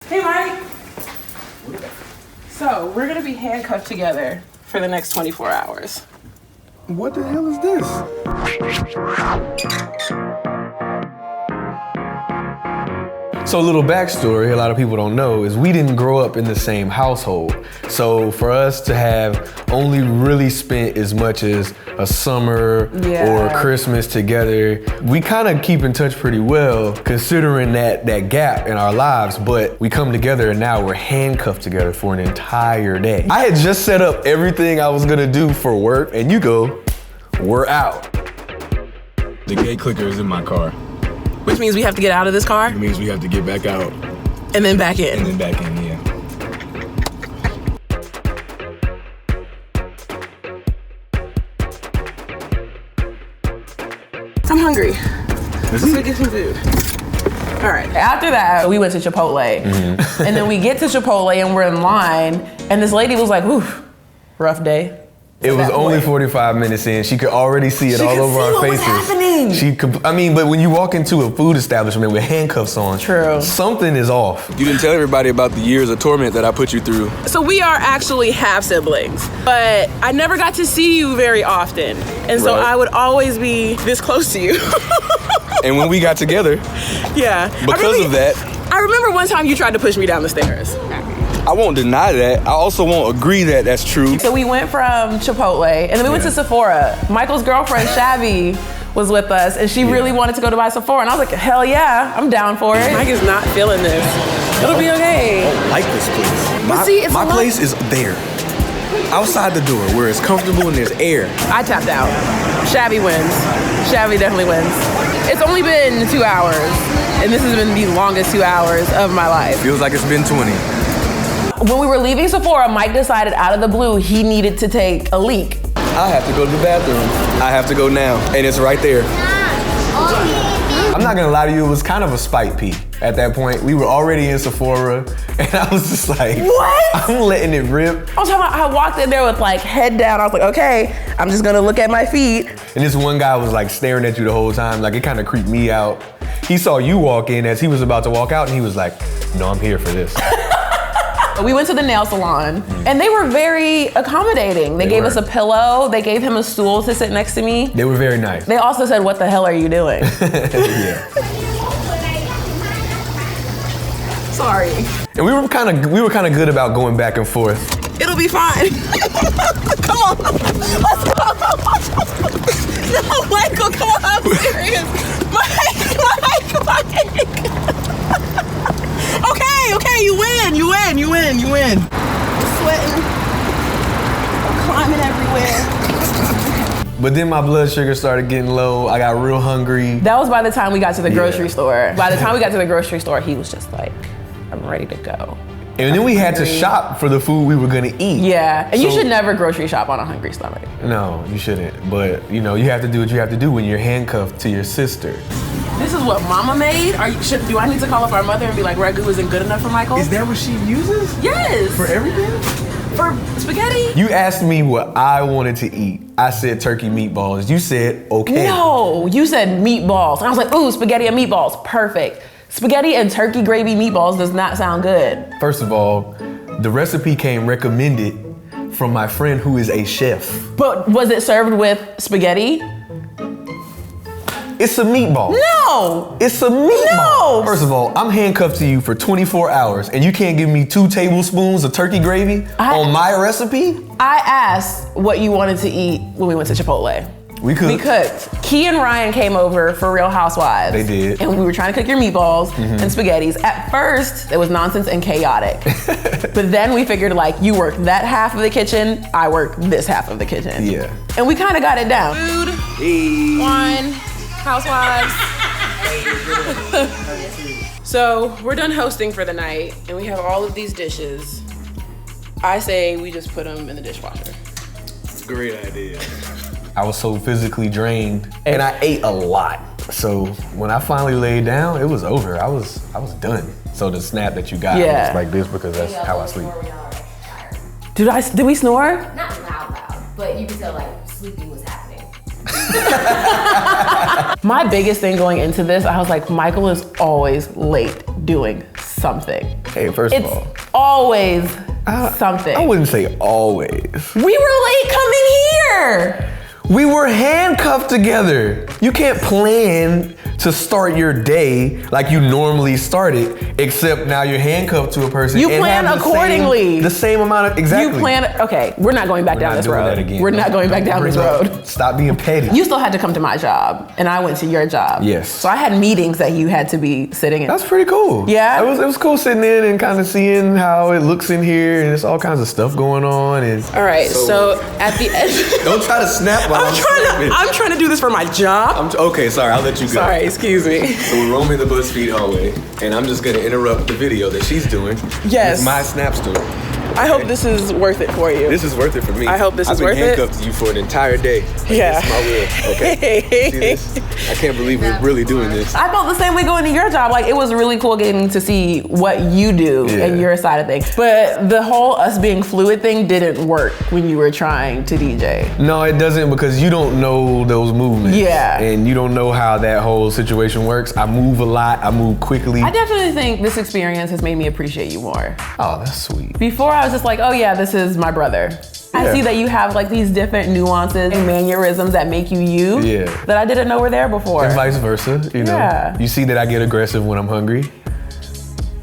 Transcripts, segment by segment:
Hey, Mike. So, we're gonna be handcuffed together for the next 24 hours. What the hell is this? So a little backstory, a lot of people don't know, is we didn't grow up in the same household. So for us to have only really spent as much as a summer or Christmas together, we kind of keep in touch pretty well considering that gap in our lives, but we come together and now we're handcuffed together for an entire day. I had just set up everything I was gonna do for work and you go, we're out. The gate clicker is in my car. Which means we have to get out of this car? It means we have to get back out. And then back in. And then back in, yeah. I'm hungry. Let's go get some food. All right, after that, we went to Chipotle. And then we get to Chipotle and we're in line, and this lady was like, oof, rough day. It was only 45 minutes in. She could already see it all over our faces. What was happening. I mean, but when you walk into a food establishment with handcuffs on, something is off. You didn't tell everybody about the years of torment that I put you through. So we are actually half siblings, but I never got to see you very often. And so I would always be this close to you. And when we got together, because of that. I remember one time you tried to push me down the stairs. I won't deny that. I also won't agree that that's true. So we went from Chipotle, and then we went to Sephora. Michael's girlfriend, Shabby, was with us, and she really wanted to go to buy Sephora, and I was like, hell yeah, I'm down for it. Mike is not feeling this. It'll be okay. I don't like this place. My place is there. Outside the door, where it's comfortable and there's air. I tapped out. Shabby wins. Shabby definitely wins. It's only been 2 hours, and this has been the longest 2 hours of my life. Feels like it's been 20. When we were leaving Sephora, Mike decided out of the blue he needed to take a leak. I have to go to the bathroom. I have to go now, and it's right there. I'm not gonna lie to you, it was kind of a spite pee at that point. We were already in Sephora, and I was just like, what? I'm letting it rip. I walked in there with like head down. I was like, okay, I'm just gonna look at my feet. And this one guy was like staring at you the whole time. Like it kind of creeped me out. He saw you walk in as he was about to walk out, and he was like, no, I'm here for this. We went to the nail salon, and they were very accommodating. They gave us a pillow. They gave him a stool to sit next to me. They were very nice. They also said, what the hell are you doing? Sorry. And we were kind of good about going back and forth. It'll be fine. Come on, let's go. No, Michael, come on, I'm serious. Mike. Okay, you win. I'm sweating. I'm climbing everywhere. But then my blood sugar started getting low. I got real hungry. That was by the time we got to the grocery store. By the time we got to the grocery store, he was just like, I'm ready to go. And then we had to shop for the food we were gonna eat. Yeah, and you should never grocery shop on a hungry stomach. No, you shouldn't. But you know, you have to do what you have to do when you're handcuffed to your sister. This is what Mama made? Do I need to call up our mother and be like, ragu isn't good enough for Michael? Is that what she uses? Yes. For everything? For spaghetti? You asked me what I wanted to eat. I said turkey meatballs. You said, okay. No, you said meatballs. And I was like, ooh, spaghetti and meatballs, perfect. Spaghetti and turkey gravy meatballs does not sound good. First of all, the recipe came recommended from my friend who is a chef. But was it served with spaghetti? It's a meatball. No! It's a meatball. No! First of all, I'm handcuffed to you for 24 hours and you can't give me 2 tablespoons of turkey gravy on my recipe? I asked what you wanted to eat when we went to Chipotle. We cooked. We cooked. Key and Ryan came over for Real Housewives. They did. And we were trying to cook your meatballs and spaghettis. At first, it was nonsense and chaotic. But then we figured like, you work that half of the kitchen, I work this half of the kitchen. Yeah. And we kind of got it down. Food, wine, Housewives. So we're done hosting for the night and we have all of these dishes. I say we just put them in the dishwasher. Great idea. I was so physically drained and I ate a lot. So when I finally laid down, it was over. I was done. So the snap that you got was like this because that's how I sleep. Did we snore? Not loud, but you can tell like sleeping was happening. My biggest thing going into this, I was like, Michael is always late doing something. Hey, first of It's all, always something. I wouldn't say always. We were late coming here. We were handcuffed together. You can't plan to start your day like you normally start it, except now you're handcuffed to a person. You and plan have accordingly. The same amount of, exactly. You plan, okay, we're not going back down this road. We're not going back down this road. Stop being petty. You still had to come to my job, and I went to your job. Yes. So I had meetings that you had to be sitting in. That's pretty cool. Yeah? It was cool sitting in and kind of seeing how it looks in here, and there's all kinds of stuff going on. And all right, so at the end. Don't try to snap while I'm trying to do this for my job. Okay, sorry, I'll let you go. Sorry, excuse me. So we're roaming the BuzzFeed hallway, and I'm just gonna interrupt the video that she's doing. Yes. With my snap story. I hope this is worth it for you. This is worth it for me. I hope this is worth it. I've been handcuffed to you for an entire day. Yeah. It's my will, okay? See this? I can't believe we're really doing this. I felt the same way going to your job. Like, it was really cool getting to see what you do and your side of things. But the whole us being fluid thing didn't work when you were trying to DJ. No, it doesn't, because you don't know those movements. Yeah. And you don't know how that whole situation works. I move a lot, I move quickly. I definitely think this experience has made me appreciate you more. Oh, that's sweet. Before I was just like, oh yeah, this is my brother. I see that you have like these different nuances and mannerisms that make you you that I didn't know were there before. And vice versa, you know. Yeah. You see that I get aggressive when I'm hungry.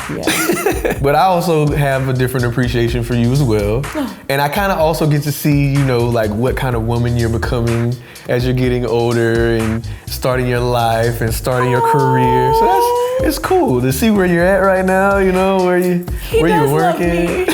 Yeah. But I also have a different appreciation for you as well. And I kind of also get to see, you know, like what kind of woman you're becoming as you're getting older and starting your life and starting your career. So it's cool to see where you're at right now, you know, where you're working.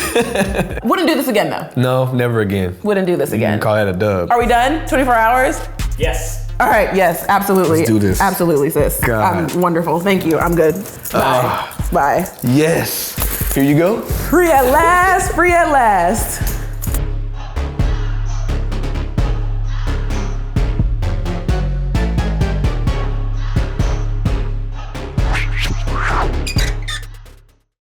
Wouldn't do this again though. No, never again. Wouldn't do this again. You can call that a dub. Are we done? 24 hours? Yes. All right, yes, absolutely. Let's do this. Absolutely, sis. God. Wonderful, thank you, I'm good. Bye. Bye. Yes. Here you go. Free at last, free at last.